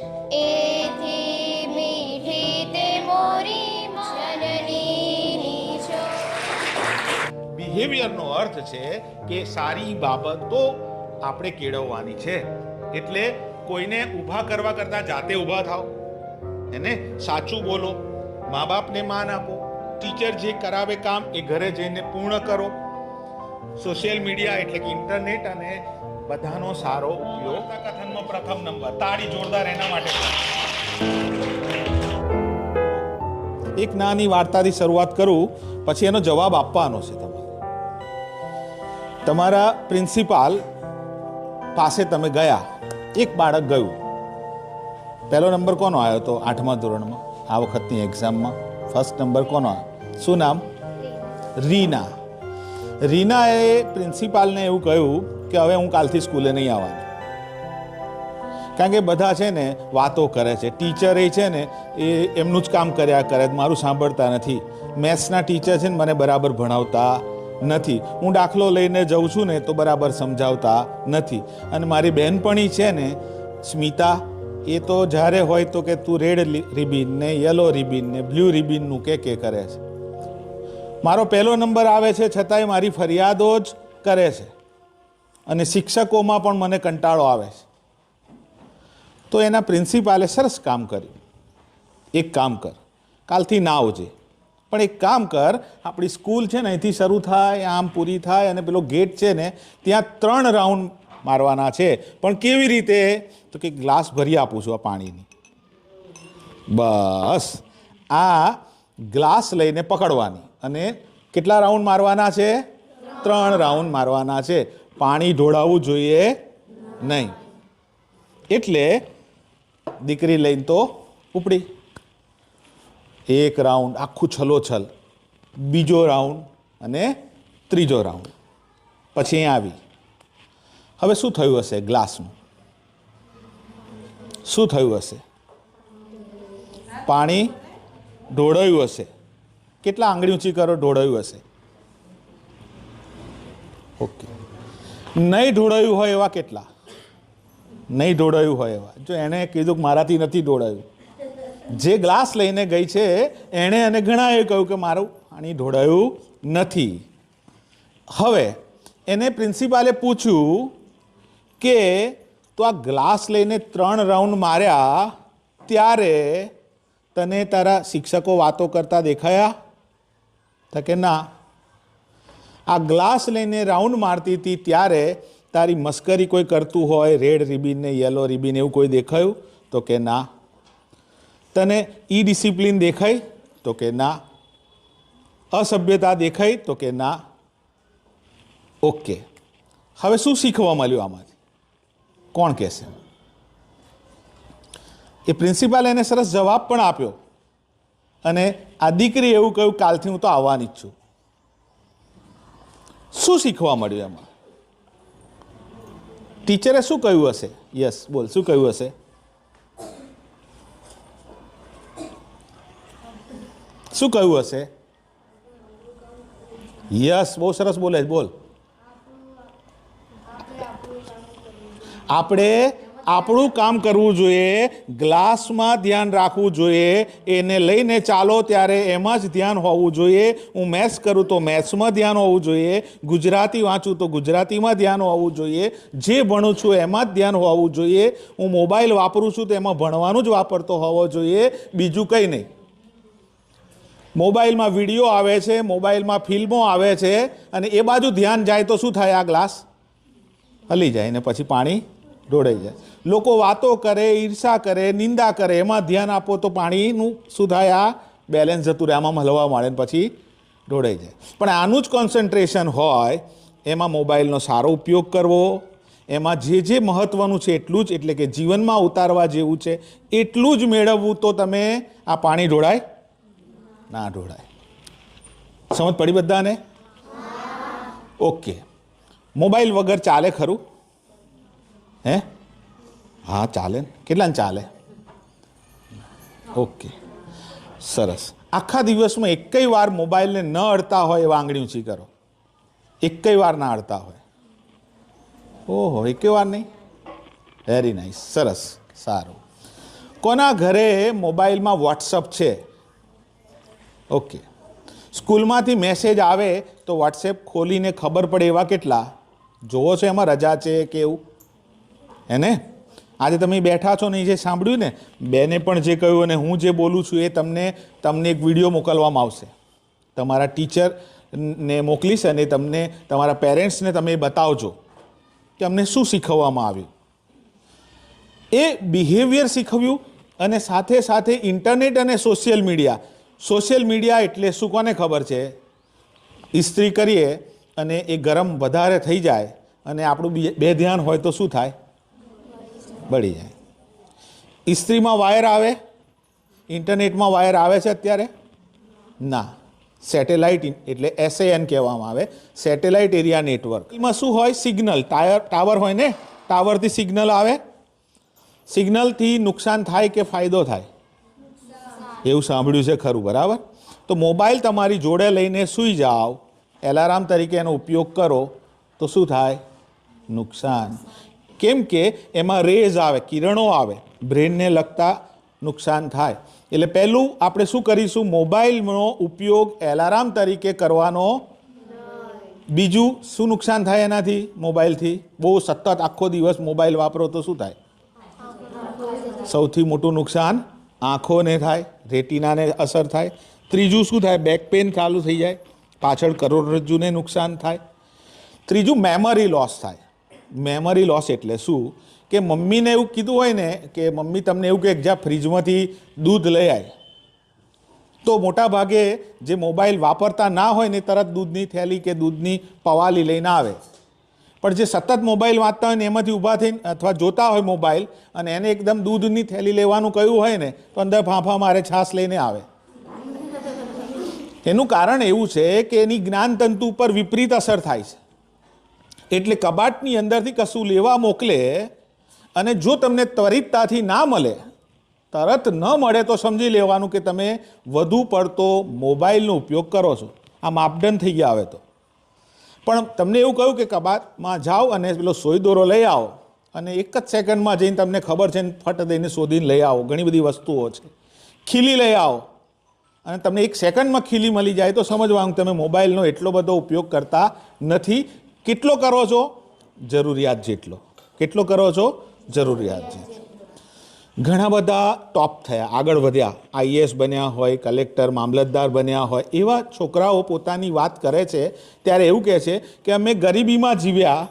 એથી મીઠી તે મોરી જનનીની છો. બિહેવિયરનો અર્થ છે કે સારી બાબતો આપણે કેળવવાની છે. એટલે કોઈને ઊભા કરવા કરતાં જાતે ઊભા થાઓ, એને સાચું બોલો, મા બાપને માન આપો, ટીચર જે કરાવે કામ એ ઘરે જઈને પૂર્ણ કરો. સોશિયલ મીડિયા એટલે કે ઇન્ટરનેટ અને બધાનો સારો ઉપયોગ. કથનનો પ્રથમ નંબર, તાળી જોરદાર એના માટે. એક નાની વાર્તાથી શરૂઆત કરું, પછી એનો જવાબ આપવાનો છે તમારે. તમારા પ્રિન્સિપાલ પાસે તમે ગયા, એક બાળક ગયું. પહેલો નંબર કોનો આવ્યો હતો 8મા ધોરણમાં આ વખતની એક્ઝામમાં? ફર્સ્ટ નંબર કોનો આવ્યો? શું નામ? રીના. રીનાએ પ્રિન્સિપાલને એવું કહ્યું કે હવે હું કાલથી સ્કૂલે નહીં આવવાની, કારણ કે બધા છે ને વાતો કરે છે. ટીચર એ છે ને એ એમનું જ કામ કર્યા કરે, મારું સાંભળતા નથી. મેથ્સના ટીચર છે ને મને બરાબર ભણાવતા નથી. હું દાખલો લઈને જઉં છું ને તો બરાબર સમજાવતા નથી. અને મારી બહેનપણી છે ને સ્મિતા, એ તો જ્યારે હોય તો કે તું રેડ રિબિન ને યલો રિબિન ને બ્લુ રિબિનનું કે કરે છે. મારો પહેલો નંબર આવે છે છતાંય મારી ફરિયાદો જ કરે છે. અને શિક્ષકોમાં પણ મને કંટાળો આવે છે. તો એના પ્રિન્સિપાલે સરસ કામ કર્યું. એક કામ કર, કાલથી ના આવજે, પણ એક કામ કર, આપણી સ્કૂલ છે ને અહીંથી શરૂ થાય, આમ પૂરી થાય, અને પેલો ગેટ છે ને ત્યાં 3 રાઉન્ડ મારવાના છે. પણ કેવી રીતે? તો કે ગ્લાસ ભરી આપું છું આ પાણીની, બસ આ ગ્લાસ લઈને પકડવાની, અને કેટલા રાઉન્ડ મારવાના છે? 3 રાઉન્ડ મારવાના છે. પાણી ઢોળાવવું જોઈએ નહીં. એટલે દીકરી લઈને તો ઉપડી. એક રાઉન્ડ આખું છલોછલ, બીજો રાઉન્ડ અને ત્રીજો રાઉન્ડ, પછી અહીં આવી. હવે શું થયું હશે ગ્લાસનું? શું થયું હશે? પાણી ઢોળાયું હશે. કેટલા આંગળી ઊંચી કરો? ઢોળાયું હશે. ઓકે. નહીં ઢોળાયું હોય એવા કેટલા? નહીં ઢોળાયું હોય એવા. જો એણે કીધું કે મારાથી નથી ઢોળાયું, જે ગ્લાસ લઈને ગઈ છે એણે અને ઘણાએ કહ્યું કે મારું પાણી ઢોળાયું નથી. હવે એને પ્રિન્સિપાલે પૂછ્યું કે તો આ ગ્લાસ લઈને 3 રાઉન્ડ માર્યા ત્યારે તને તારા શિક્ષકો વાતો કરતા દેખાયા? તો કે ના. આ ગ્લાસ લઈને રાઉન્ડ મારતી હતી ત્યારે તારી મસ્કરી કોઈ કરતું હોય, રેડ રિબિન ને યલો રિબિન એવું કોઈ દેખાયું? તો કે ના. તને ઈ ડિસિપ્લિન દેખાઈ? તો કે ના. અસભ્યતા દેખાઈ? તો કે ના. ઓકે, હવે શું શીખવા મળ્યું આમાંથી? કોણ કહેશે? એ પ્રિન્સિપાલે એને સરસ જવાબ પણ આપ્યો, અને આ દીકરી એવું કહ્યું કાલથી હું તો આવવાની જ છું. શું શીખવા મળ્યું એમાં? ટીચરે શું કહ્યું હશે? યસ બોલ, શું કહ્યું હશે? શું કહ્યું હશે? યસ, બહુ સરસ બોલે, બોલ. આપણે આપણું કામ કરવું જોઈએ, ગ્લાસમાં ધ્યાન રાખવું જોઈએ, એને લઈને ચાલો ત્યારે એમાં જ ધ્યાન હોવું જોઈએ. હું મેથ્સ કરું તો મેથ્સમાં ધ્યાન હોવું જોઈએ, ગુજરાતી વાંચું તો ગુજરાતીમાં ધ્યાન હોવું જોઈએ, જે ભણું છું એમાં જ ધ્યાન હોવું જોઈએ, હું મોબાઈલ વાપરું છું તો એમાં ભણવાનું જ વાપરતો હોવો જોઈએ, બીજું કંઈ નહીં. મોબાઈલમાં વિડીયો આવે છે, મોબાઈલમાં ફિલ્મો આવે છે, અને એ બાજુ ધ્યાન જાય તો શું થાય? આ ગ્લાસ હલી જાય ને પછી પાણી ઢોળાઈ જાય. લોકો વાતો કરે, ઈર્ષા કરે, નિંદા કરે, એમાં ધ્યાન આપો તો પાણીનું શું થાય? આ બેલેન્સ જતું રહે, આમાં હલવા માંડે ને પછી ઢોળાઈ જાય. પણ આનું જ કોન્સન્ટ્રેશન હોય એમાં મોબાઈલનો સારો ઉપયોગ કરવો, એમાં જે મહત્ત્વનું છે એટલું જ, એટલે કે જીવનમાં ઉતારવા જેવું છે એટલું જ મેળવવું, તો તમે આ પાણી ઢોળાય ના ઢોળાય. સમજ પડી બધાને? ઓકે. મોબાઈલ વગર ચાલે ખરું? હે? હા ચાલે ને. કેટલાને ચાલે? ઓકે, સરસ. આખા દિવસમાં એકેય વાર મોબાઈલને ન અડતા હોય એવા આંગળી ઊંચી કરો. એકેય વાર ના અડતા હોય? ઓહો, એકેય વાર નહીં? વેરી નાઇસ, સરસ, સારું. કોના ઘરે મોબાઈલમાં વોટ્સઅપ છે? ઓકે. સ્કૂલમાંથી મેસેજ આવે તો વોટ્સએપ ખોલીને ખબર પડે એવા કેટલા જોવો છો? એમાં રજા છે કે એવું? હે ને? આજે તમે બેઠા છો ને જે સાંભળ્યું ને, બેને પણ જે કહ્યું અને હું જે બોલું છું એ તમને એક વિડીયો મોકલવામાં આવશે. તમારા ટીચરને મોકલીશ અને તમને તમારા પેરેન્ટ્સને તમે બતાવજો કે અમને શું શીખવવામાં આવ્યું. એ બિહેવિયર શીખવ્યું અને સાથે સાથે ઇન્ટરનેટ અને સોશિયલ મીડિયા એટલે શું કોને ખબર છે? ઇસ્ત્રી કરીએ અને એ ગરમ વધારે થઈ જાય અને આપણું બે ધ્યાન હોય તો શું થાય? બળી જાય. ઇસ્ત્રીમાં વાયર આવે, ઇન્ટરનેટમાં વાયર આવે છે અત્યારે? ના. સેટેલાઇટ એટલે SAN કહેવામાં આવે, સેટેલાઇટ એરિયા નેટવર્ક. એમાં શું હોય? સિગ્નલ. ટાવર હોય ને, ટાવરથી સિગ્નલ આવે. સિગ્નલથી નુકસાન થાય કે ફાયદો થાય? એવું સાંભળ્યું છે ખરું, બરાબર? તો મોબાઈલ તમારી જોડે લઈને સૂઈ જાઓ, એલાર્મ તરીકે એનો ઉપયોગ કરો તો શું થાય? નુકસાન. કેમ કે એમાં રેઝ આવે, કિરણો આવે, બ્રેનને લગતા નુકસાન થાય. એટલે પહેલું આપણે શું કરીશું? મોબાઈલનો ઉપયોગ એલાર્મ તરીકે કરવાનો. બીજું શું નુકસાન થાય એનાથી? મોબાઈલથી બહુ સતત આખો દિવસ મોબાઈલ વાપરો તો શું થાય? સૌથી મોટું નુકસાન આંખોને થાય, રેટિનાને અસર થાય. ત્રીજું શું થાય? બેક પેન ચાલુ થઈ જાય, પાછળ કરોડરજ્જુને નુકસાન થાય. ત્રીજું મેમરી લોસ થાય. મેમરી લોસ એટલે શું? કે મમ્મીને એવું કીધું હોય ને કે મમ્મી તમને એવું કહે જ્યાં ફ્રીજમાંથી દૂધ લઈ આવે, તો મોટા ભાગે જે મોબાઈલ વાપરતા ના હોય ને તરત દૂધની થેલી કે દૂધની પવાલી લઈને આવે. પણ જે સતત મોબાઈલ વાંચતા હોય ને એમાંથી ઊભા થઈને અથવા જોતા હોય મોબાઈલ અને એને એકદમ દૂધની થેલી લેવાનું કહ્યું હોય ને તો અંદર ફાંફા મારે છાશ લઈને આવે. એનું કારણ એવું છે કે એની જ્ઞાનતંતુ ઉપર વિપરીત અસર થાય છે. એટલે કબાટની અંદરથી કશું લેવા મોકલે અને જો તમને ત્વરિતતાથી ના મળે, તરત ન મળે તો સમજી લેવાનું કે તમે વધુ પડતો મોબાઈલનો ઉપયોગ કરો છો. આ માપદંડ થઈ ગયા હવે તો. પણ તમને એવું કહ્યું કે કબાટમાં જાઓ અને પેલો સોય દોરો લઈ આવો અને એક જ સેકન્ડમાં જઈને તમને ખબર છે ને ફટ દઈને શોધીને લઈ આવો. ઘણી બધી વસ્તુઓ છે. ખીલી લઈ આવો અને તમને એક સેકન્ડમાં ખીલી મળી જાય તો સમજવાનું તમે મોબાઈલનો એટલો બધો ઉપયોગ કરતા નથી. કેટલો કરો છો? જરૂરિયાત જેટલો. કેટલો કરો છો? જરૂરિયાત જેટલો. ઘણા બધા ટોપ થયા, આગળ વધ્યા, IAS બન્યા હોય, કલેક્ટર, મામલતદાર બન્યા હોય, એવા છોકરાઓ પોતાની વાત કરે છે ત્યારે એવું કહે છે કે અમે ગરીબીમાં જીવ્યા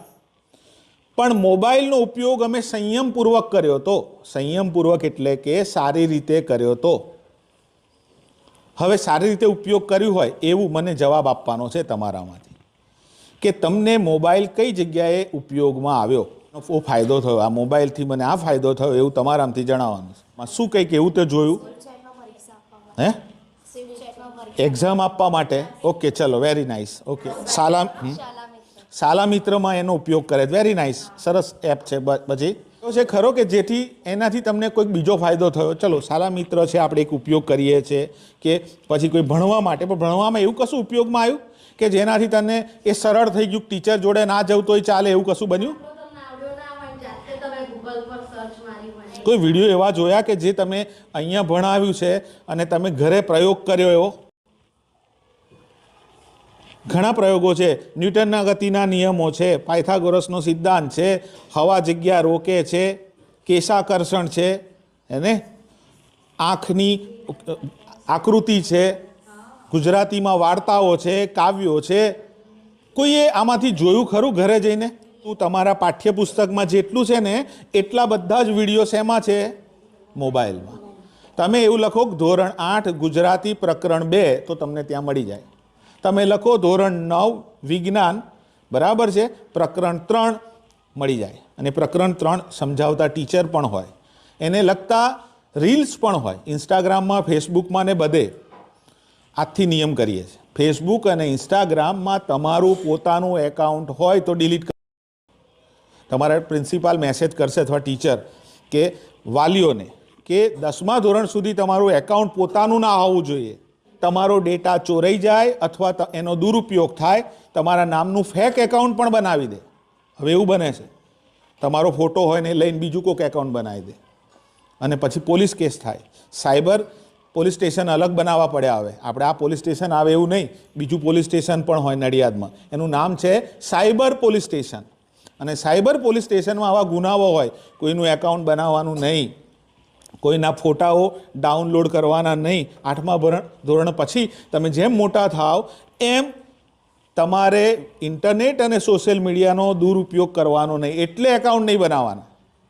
પણ મોબાઈલનો ઉપયોગ અમે સંયમપૂર્વક કર્યો હતો. સંયમપૂર્વક એટલે કે સારી રીતે કર્યો હતો. હવે સારી રીતે ઉપયોગ કર્યું હોય એવું મને જવાબ આપવાનો છે તમારામાંથી કે તમને મોબાઈલ કઈ જગ્યાએ ઉપયોગમાં આવ્યો, ફાયદો થયો, આ મોબાઈલથી મને આ ફાયદો થયો એવું તમારામાંથી જણાવવાનું છે. શું કંઈક એવું તે જોયું? હે? એક્ઝામ આપવા માટે? ઓકે, ચલો, વેરી નાઇસ. ઓકે, શાલા મિત્રમાં એનો ઉપયોગ કરે, વેરી નાઇસ, સરસ એપ છે. પછી છે ખરો કે જેથી એનાથી તમને કોઈક બીજો ફાયદો થયો? ચલો, શાલા મિત્ર છે, આપણે એક ઉપયોગ કરીએ છીએ કે પછી કોઈ ભણવા માટે, પણ ભણવામાં એવું કશું ઉપયોગમાં આવ્યું કે જેનાથી તને એ સરળ થઈ ગયું, ટીચર જોડે ના જવું તોય ચાલે એવું કશું બન્યું? કોઈ વિડીયો એવા જોયા કે જે તમે અહીંયા ભણાવ્યું છે અને તમે ઘરે પ્રયોગ કર્યો એવો? ઘણા પ્રયોગો છે. ન્યૂટનના ગતિના નિયમો છે, પાયથાગોરસનો સિદ્ધાંત છે, હવા જગ્યા રોકે છે, કેશાકર્ષણ છે, એને આંખની આકૃતિ છે, ગુજરાતીમાં વાર્તાઓ છે, કાવ્યો છે. કોઈએ આમાંથી જોયું ખરું ઘરે જઈને? તું તમારા પાઠ્યપુસ્તકમાં જેટલું છે ને એટલા બધા જ વિડીયો શેમાં છે? મોબાઈલમાં. તમે એવું લખો ધોરણ 8 ગુજરાતી પ્રકરણ 2 તો તમને ત્યાં મળી જાય. તમે લખો ધોરણ 9 વિજ્ઞાન, બરાબર છે, પ્રકરણ 3 મળી જાય. અને પ્રકરણ 3 સમજાવતા ટીચર પણ હોય, એને લગતા રીલ્સ પણ હોય, ઇન્સ્ટાગ્રામમાં, ફેસબુકમાં ને બધે. આજથી નિયમ કરીએ છીએ, ફેસબુક અને ઇન્સ્ટાગ્રામમાં તમારું પોતાનું એકાઉન્ટ હોય તો ડિલીટ કરો. તમારા પ્રિન્સિપાલ મેસેજ કરશે અથવા ટીચર કે વાલીઓને કે 10મા ધોરણ સુધી તમારું એકાઉન્ટ પોતાનું ના હોવું જોઈએ. તમારો ડેટા ચોરાઈ જાય અથવા એનો દુરુપયોગ થાય, તમારા નામનું ફેક એકાઉન્ટ પણ બનાવી દે. હવે એવું બને છે તમારો ફોટો હોય ને લઈને બીજું કોઈક એકાઉન્ટ બનાવી દે. અને પછી પોલીસ કેસ થાય. સાયબર પોલીસ સ્ટેશન અલગ બનાવવા પડ્યા. હવે આપણે આ પોલીસ સ્ટેશન આવે એવું નહીં, બીજું પોલીસ સ્ટેશન પણ હોય નડિયાદમાં, એનું નામ છે સાયબર પોલીસ સ્ટેશન. અને સાયબર પોલીસ સ્ટેશનમાં આવા ગુનાઓ હોય, કોઈનું એકાઉન્ટ બનાવવાનું નહીં, કોઈના ફોટાઓ ડાઉનલોડ કરવાના નહીં. 8મા ધોરણ પછી તમે જેમ મોટા થાવ એમ તમારે ઇન્ટરનેટ અને સોશિયલ મીડિયાનો દુરુપયોગ કરવાનો નહીં, એટલે એકાઉન્ટ નહીં બનાવવાના.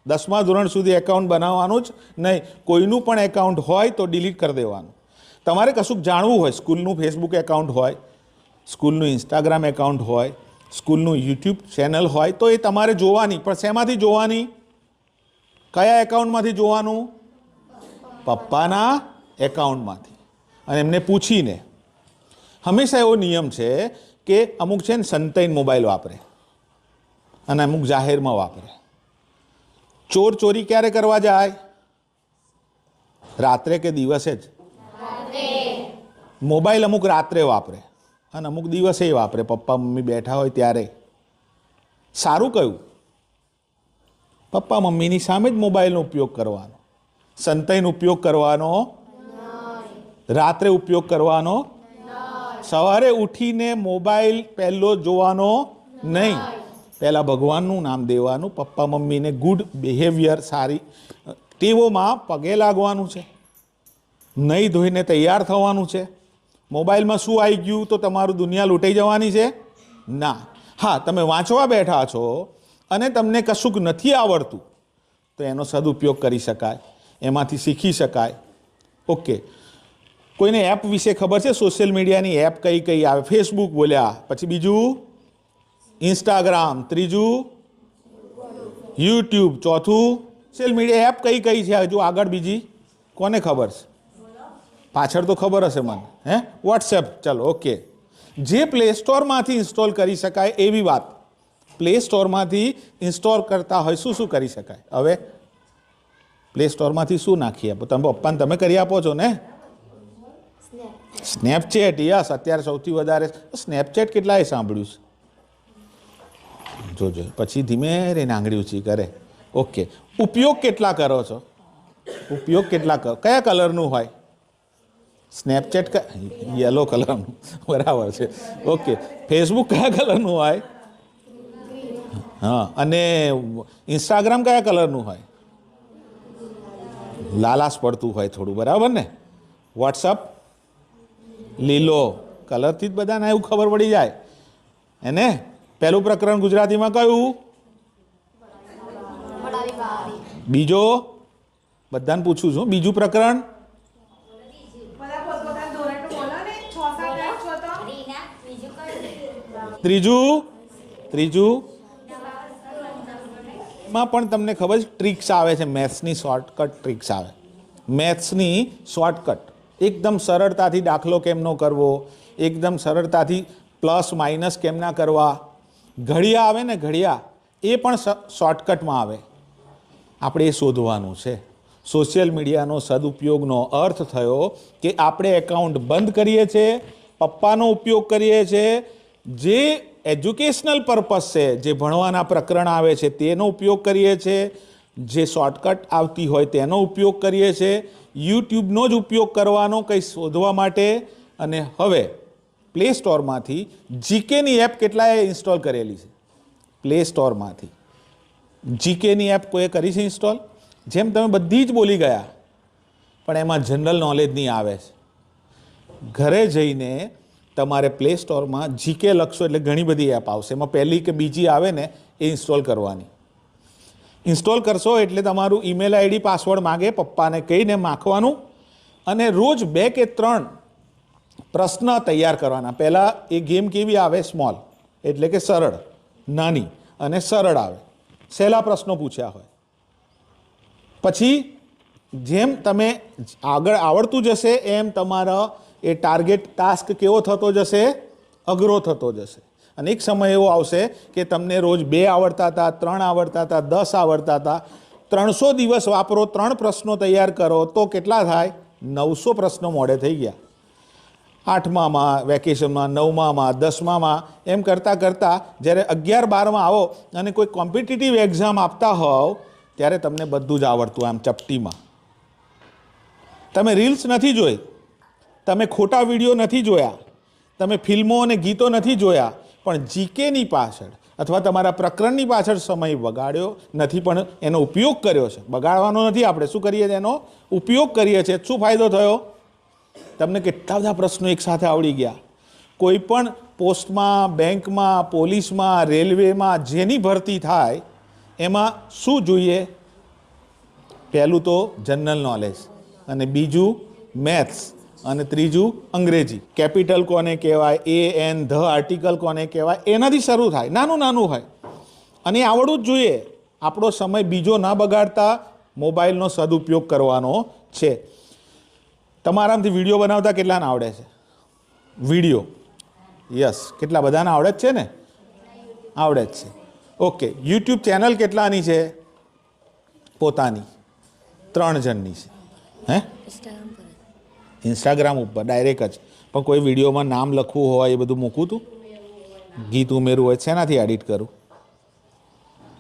10મા ધોરણ સુધી એકાઉન્ટ બનાવવાનું જ નહીં. કોઈનું પણ એકાઉન્ટ હોય તો ડિલીટ કરી દેવાનું. તમારે કશુંક જાણવું હોય, સ્કૂલનું ફેસબુક એકાઉન્ટ હોય, સ્કૂલનું ઇન્સ્ટાગ્રામ એકાઉન્ટ હોય, સ્કૂલનું યુટ્યુબ ચેનલ હોય, તો એ તમારે જોવાની. પણ શેમાંથી જોવાની? કયા એકાઉન્ટમાંથી જોવાનું? પપ્પાના એકાઉન્ટમાંથી. અને એમને પૂછીને. હંમેશા એવો નિયમ છે કે અમુક છે ને સંતાઈને મોબાઈલ વાપરે અને અમુક જાહેરમાં વાપરે. ચોરી ક્યારે કરવા જાય? રાત્રે કે દિવસે જ? મોબાઈલ અમુક રાત્રે વાપરે અને અમુક દિવસે વાપરે, પપ્પા મમ્મી બેઠા હોય ત્યારે. સારું કયું? પપ્પા મમ્મીની સામે જ મોબાઈલનો ઉપયોગ કરવાનો, સંતાઈનો ઉપયોગ કરવાનો, રાત્રે ઉપયોગ કરવાનો, સવારે ઉઠીને મોબાઈલ પહેલો જોવાનો નહીં. પહેલાં ભગવાનનું નામ દેવાનું, પપ્પા મમ્મીને ગુડ બિહેવિયર, સારી ટેવોમાં પગે લાગવાનું છે, નહીં ધોઈને તૈયાર થવાનું છે. મોબાઈલમાં શું આવી ગયું તો તમારું દુનિયા લૂંટાઈ જવાની છે? ના. હા, તમે વાંચવા બેઠા છો અને તમને કશુંક નથી આવડતું તો એનો સદુપયોગ કરી શકાય, એમાંથી શીખી શકાય. ઓકે. કોઈને એપ વિશે ખબર છે? સોશિયલ મીડિયાની એપ કઈ કઈ આવે? ફેસબુક બોલ્યા, પછી બીજું ઇન્સ્ટાગ્રામ, ત્રીજું યુટ્યુબ, ચોથું સોશિયલ મીડિયા એપ કઈ કઈ છે? હજુ આગળ બીજી કોને ખબર છે? પાછળ તો ખબર હશે મને. વોટ્સએપ. ચલો, ઓકે. જે પ્લે સ્ટોરમાંથી ઇન્સ્ટોલ કરી શકાય એવી વાત. પ્લે સ્ટોરમાંથી ઇન્સ્ટોલ કરતા હોય શું શું કરી શકાય? હવે પ્લે સ્ટોરમાંથી શું નાખી આપો? તમે પપ્પાને તમે કરી આપો છો ને? સ્નેપચેટ. યસ, અત્યારે સૌથી વધારે સ્નેપચેટ. કેટલાય સાંભળ્યું છે? જોજો. પછી ધીમે રહીને આંગળી ઊંચી કરે. ઓકે. ઉપયોગ કેટલા કરો છો? ઉપયોગ કેટલા કરો? કયા કલરનું હોય સ્નેપચેટ? યલો કલરનું. બરાબર છે. ઓકે. ફેસબુક કયા કલરનું હોય? હા. અને ઇન્સ્ટાગ્રામ કયા કલરનું હોય? લાલાશ પડતું હોય થોડું, બરાબર ને? વોટ્સઅપ લીલો. કલરથી જ બધાને એવું ખબર પડી જાય. એને પહેલું પ્રકરણ ગુજરાતીમાં કયું? બીજો બધાને પૂછું છું. બીજું પ્રકરણ? ત્રીજું માં પણ તમને ખબર છે ટ્રિક્સ આવે છે, મેથ્સની શોર્ટકટ ટ્રિક્સ આવે. મેથ્સની શોર્ટકટ એકદમ સરળતાથી દાખલો કેમ નો કરવો, એકદમ સરળતાથી પ્લસ માઇનસ કેમ ના કરવા. ઘડિયા આવે ને, ઘડિયા, એ પણ શોર્ટકટમાં આવે. આપણે એ શોધવાનું છે. સોશિયલ મીડિયાનો સદુપયોગનો અર્થ થયો કે આપણે એકાઉન્ટ બંધ કરીએ છીએ, પપ્પાનો ઉપયોગ કરીએ છીએ, જે એજ્યુકેશનલ પર્પઝ છે, જે ભણવાના પ્રકરણ આવે છે તેનો ઉપયોગ કરીએ છીએ, જે શોર્ટકટ આવતી હોય તેનો ઉપયોગ કરીએ છીએ, યુટ્યુબનો જ ઉપયોગ કરવાનો કંઈ શોધવા માટે. અને હવે પ્લે સ્ટોરમાંથી જીકેની એપ કેટલાએ ઇન્સ્ટોલ કરેલી છે? પ્લે સ્ટોરમાંથી જીકેની એપ કોઈએ કરી છે ઇન્સ્ટોલ? જેમ તમે બધી જ બોલી ગયા, પણ એમાં જનરલ નોલેજ નહીં આવે છે. ઘરે જઈને તમારે પ્લે સ્ટોરમાં જીકે લખશો એટલે ઘણી બધી એપ આવશે. એમાં પહેલી કે બીજી આવે ને એ ઇન્સ્ટોલ કરવાની. ઇન્સ્ટોલ કરશો એટલે તમારું ઈમેલ આઈડી પાસવર્ડ માગે, પપ્પાને કહીને નાખવાનું. અને રોજ 2 કે 3 પ્રશ્ન તૈયાર કરવાના. પહેલાં એ ગેમ કેવી આવે? સ્મોલ, એટલે કે સરળ, નાની અને સરળ આવે. સહેલા પ્રશ્નો પૂછ્યા હોય. પછી જેમ તમે આગળ આવડતું જશે એમ તમારા એ ટાર્ગેટ ટાસ્ક કેવો થતો જશે? અઘરો થતો જશે. અને એક સમય એવો આવશે કે તમને રોજ 2 આવડતા હતા, 3 આવડતા હતા, 10 આવડતા હતા. 300 દિવસ વાપરો, 3 પ્રશ્નો તૈયાર કરો તો કેટલા થાય? 900 પ્રશ્નો મોડે થઈ ગયા. 8મામાં વેકેશનમાં, 9મામાં, 10મામાં, એમ કરતાં કરતાં જ્યારે 11-12માં આવો અને કોઈ કોમ્પિટિટિવ એક્ઝામ આપતા હોવ ત્યારે તમને બધું જ આવડતું આમ ચપટીમાં. તમે રીલ્સ નથી જોઈ, તમે ખોટા વિડીયો નથી જોયા, તમે ફિલ્મો અને ગીતો નથી જોયા, પણ જીકેની પાછળ અથવા તમારા પ્રકરણની પાછળ સમય બગાડ્યો નથી, પણ એનો ઉપયોગ કર્યો છે. બગાડવાનો નથી, આપણે શું કરીએ છીએ? એનો ઉપયોગ કરીએ છીએ. શું ફાયદો થયો? તમને કેટલા બધા પ્રશ્નો એકસાથે આવડી ગયા. કોઈ પણ પોસ્ટમાં, બેંકમાં, પોલીસમાં, રેલવેમાં જેની ભરતી થાય એમાં શું જોઈએ? પહેલું તો જનરલ નોલેજ, અને બીજું મેથ્સ, અને ત્રીજું અંગ્રેજી. કેપિટલ કોને કહેવાય, એન, ધ આર્ટિકલ કોને કહેવાય, એનાથી શરૂ થાય. નાનું નાનું હોય અને આવડવું જ જોઈએ. આપણો સમય બીજો ના બગાડતા મોબાઈલનો સદુપયોગ કરવાનો છે. તમારામાંથી વિડીયો બનાવતા કેટલાને આવડે છે? વિડીયો, યસ, કેટલા બધાને આવડે જ છે ને? આવડે જ છે. ઓકે, યુટ્યુબ ચેનલ કેટલાની છે? પોતાની 3 જણની છે. હે? ઇન્સ્ટાગ્રામ ઉપર ડાયરેક્ટ જ. પણ કોઈ વિડીયોમાં નામ લખવું હોય એ બધું મૂકવું તું, ગીત ઉમેરવું હોય, શેનાથી એડિટ કરું?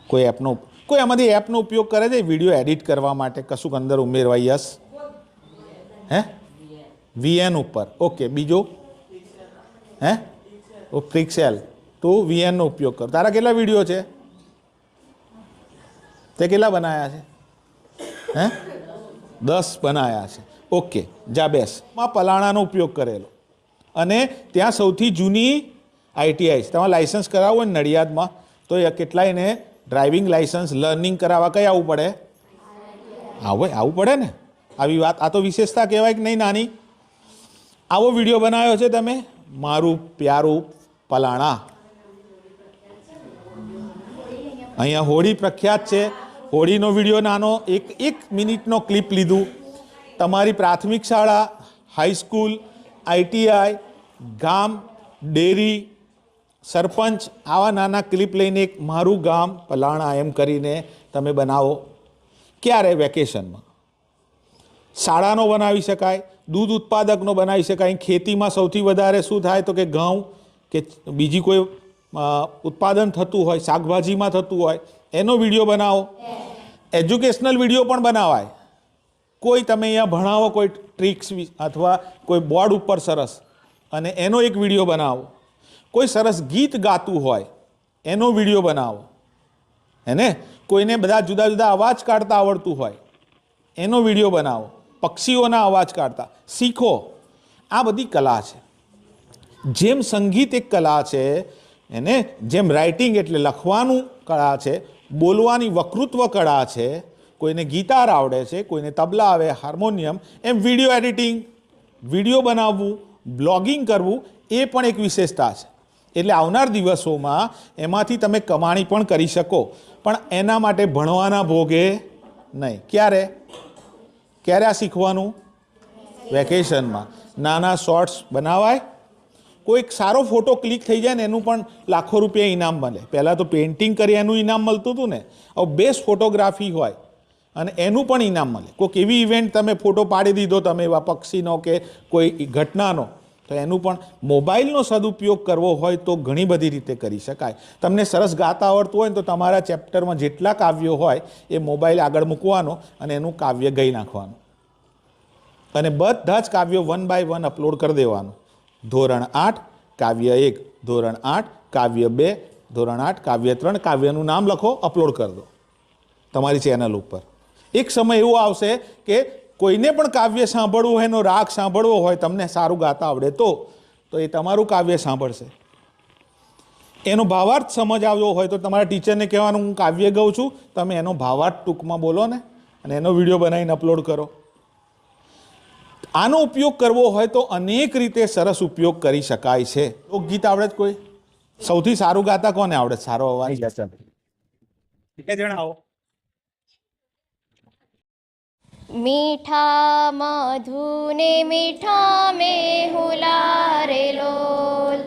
કોઈ એપનો, કોઈ આમાંથી એપનો ઉપયોગ કરે છે વિડીયો એડિટ કરવા માટે, કશુંક અંદર ઉમેરવા? યસ. હે? VN ઉપર. ઓકે, બીજો? હે? પિક્સેલ. તું VNનો ઉપયોગ કર. તારા કેટલા વિડીયો છે? તે કેટલા બનાવ્યા છે? હે? 10 બનાવ્યા છે. ઓકે, જા બેસ. માં પલાણાનો ઉપયોગ કરેલો, અને ત્યાં સૌથી જૂની ITI છે. તમારે લાઇસન્સ કરાવવું હોય ને નડિયાદમાં, તો એ કેટલાયને ડ્રાઇવિંગ લાઇસન્સ લર્નિંગ કરાવવા કઈ આવવું પડે? આવવું પડે ને. આવી વાત, આ તો વિશેષતા કહેવાય કે નહીં નાની? આવો વિડીયો બનાવ્યો છે તમે, મારું પ્યારું પલાણા. અહીંયા હોળી પ્રખ્યાત છે. હોળીનો વિડીયો નાનો, એક મિનિટનો ક્લિપ લીધું. તમારી પ્રાથમિક શાળા, હાઈસ્કૂલ, ITI, ગામ, ડેરી, સરપંચ, આવા નાના ક્લિપ લઈને એક મારું ગામ પલાણા એમ કરીને તમે બનાવો. ક્યારે? વેકેશનમાં. શાળાનો બનાવી શકાય, દૂધ ઉત્પાદકનો બનાવી શકાય. ખેતીમાં સૌથી વધારે શું થાય તો કે ઘઉં કે બીજી કોઈ ઉત્પાદન થતું હોય, શાકભાજીમાં થતું હોય, એનો વિડીયો બનાવો. એજ્યુકેશનલ વિડીયો પણ બનાવાય. કોઈ તમે અહીંયા ભણાવો, કોઈ ટ્રિક્સ અથવા કોઈ બોર્ડ ઉપર સરસ, અને એનો એક વિડીયો બનાવો. કોઈ સરસ ગીત ગાતું હોય એનો વિડીયો બનાવો. હે? કોઈને બધા જુદા જુદા અવાજ કાઢતા આવડતું હોય એનો વિડીયો બનાવો. પક્ષીઓના અવાજ કાઢતા શીખો. આ બધી કલા છે. જેમ સંગીત એક કલા છે, એને જેમ રાઇટિંગ એટલે લખવાનું કળા છે, બોલવાની વક્તૃત્વ કળા છે, કોઈને ગિટાર આવડે છે, કોઈને તબલા આવે, હાર્મોનિયમ, એમ વિડીયો એડિટિંગ, વિડીયો બનાવવું, બ્લોગિંગ કરવું એ પણ એક વિશેષતા છે. એટલે આવનાર દિવસોમાં એમાંથી તમે કમાણી પણ કરી શકો, પણ એના માટે ભણવાના ભોગે નહીં. ક્યારે આ શીખવાનું? વેકેશનમાં. નાના શોર્ટ્સ બનાવાય. કોઈક સારો ફોટો ક્લિક થઈ જાય ને એનું પણ લાખો રૂપિયા ઇનામ મળે. પહેલાં તો પેઇન્ટિંગ કરી એનું ઇનામ મળતું હતું ને, હવે બેસ્ટ ફોટોગ્રાફી હોય અને એનું પણ ઇનામ મળે. કોઈક એવી ઇવેન્ટ તમે ફોટો પાડી દીધો તમે એવા પક્ષીનો કે કોઈ ઘટનાનો, તો એનું પણ મોબાઈલનો સદુપયોગ કરવો હોય તો ઘણી બધી રીતે કરી શકાય. તમને સરસ ગાતા આવડતું હોય ને તો તમારા ચેપ્ટરમાં જેટલા કાવ્યો હોય એ મોબાઈલ આગળ મૂકવાનો અને એનું કાવ્ય ગાઈ નાખવાનું, અને બધા જ કાવ્યો 1 by 1 અપલોડ કરી દેવાનું. ધોરણ 8 કાવ્ય 1, ધોરણ 8 કાવ્ય 2, ધોરણ 8 કાવ્ય 3, કાવ્યનું નામ લખો, અપલોડ કરી દો તમારી ચેનલ ઉપર. એક સમય એવો આવશે કે કોઈને પણ કાવ્ય સાંભળવું હોય, એનો રાગ સાંભળવો હોય, તમને સારું ગાતા આવડે તો એ તમારું કાવ્ય સાંભળશે. એનો ભાવાર્થ સમજ આવ્યો હોય તો તમારા ટીચરને કહેવાનું હું કાવ્ય ગાઉં છું, તમે એનો ભાવાર્થ ટૂંકમાં બોલો ને, અને એનો વિડીયો બનાવીને અપલોડ કરો. આનો ઉપયોગ કરવો હોય તો અનેક રીતે સરસ ઉપયોગ કરી શકાય છે. લોકગીત આવડે જ કોઈ? સૌથી સારું ગાતા કોને આવડે? સારો અવાજ જણાવો. મીઠા મધુને મીઠા મેહુલા રે લોલ,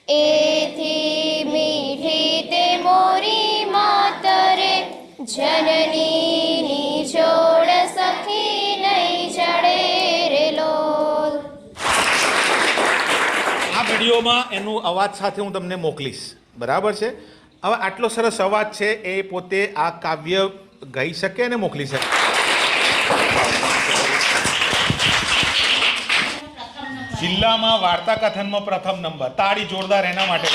એથી મીઠી તે મોરી માતરે, જનની જોડ સખી નહીં ચડે રે લોલ. આ વિડીયોમાં એનું અવાજ સાથે હું તમને મોકલીશ, બરાબર છે? હવે આટલો સરસ અવાજ છે એ પોતે આ કાવ્ય ગાઈ શકે અને મોકલી શકે. જિલ્લામાં વાર્તા કથનમાં પ્રથમ નંબર. તાળી જોરદાર એના માટે.